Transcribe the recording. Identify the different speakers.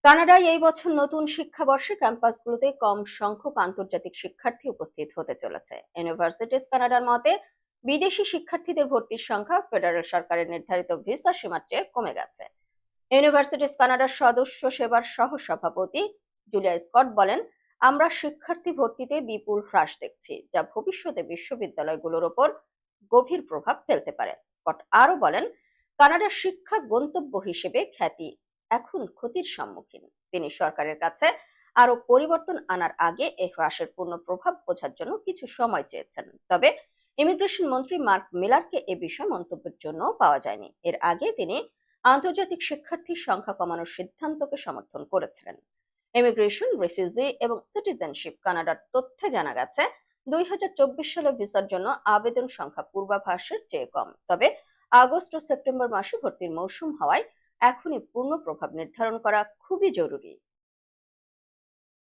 Speaker 1: কানাডায় এই বছর নতুন শিক্ষাবর্ষে ক্যাম্পাসগুলোতে কম সংখ্যক আন্তর্জাতিক শিক্ষার্থী উপস্থিত হতে চলেছে। ইউনিভার্সিটিজ কানাডার মতে, বিদেশি শিক্ষার্থীদের ভর্তির সংখ্যা ফেডারেল সরকারের নির্ধারিত ভিসা সীমার চেয়ে কমে গেছে। ইউনিভার্সিটিজ কানাডার সদস্য সেবার সহ সভাপতি জুলিয়া স্কট বলেন, আমরা শিক্ষার্থী ভর্তিতে বিপুল হ্রাস দেখছি, যা ভবিষ্যতে বিশ্ববিদ্যালয়গুলোর ওপর গভীর প্রভাব ফেলতে পারে। স্কট আরো বলেন, কানাডার শিক্ষা গন্তব্য হিসেবে খ্যাতি এখন ক্ষতির সম্মুখীন। তিনি সরকারের কাছে আরো পরিবর্তন আনার আগে এই হ্রাসের পূর্ণ প্রভাব বোঝার জন্য কিছু সময় চেয়েছেন। তবে ইমিগ্রেশন মন্ত্রী মার্ক মিলারকে এ বিষয়ে মন্তব্যের জন্য পাওয়া যায়নি। এর আগে তিনি আন্তর্জাতিক শিক্ষার্থীর সংখ্যা কমানোর সিদ্ধান্তকে সমর্থন করেছিলেন। ইমিগ্রেশন, রিফিউজি এবং সিটিজেনশিপ কানাডার তথ্যে জানা গেছে, 2024 সালে ভিসার জন্য আবেদন সংখ্যা পূর্বাভাসের চেয়ে কম। তবে আগস্ট ও সেপ্টেম্বর মাসে ভর্তির মৌসুম হওয়ায় এখনই পূর্ণ প্রভাব নির্ধারণ করা খুবই জরুরি।